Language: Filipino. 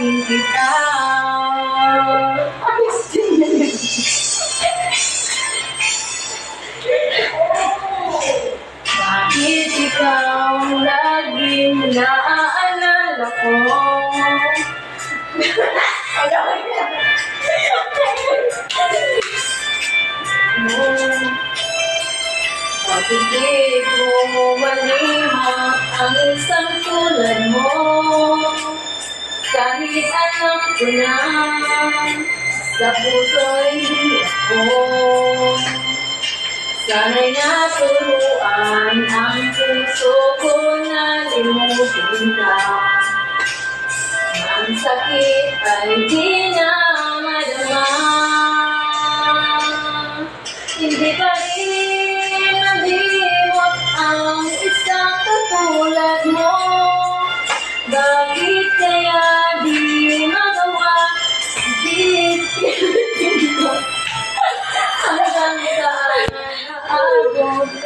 mahalahin kita. Bakit ikaw ang laging naaalala ko? Bakit di ko malimot ang isang tulad mo? Kahit alam ko na sa puso'y ako. Sana'y naturuan ang puso ko na limutin ka. Ang sakit ay di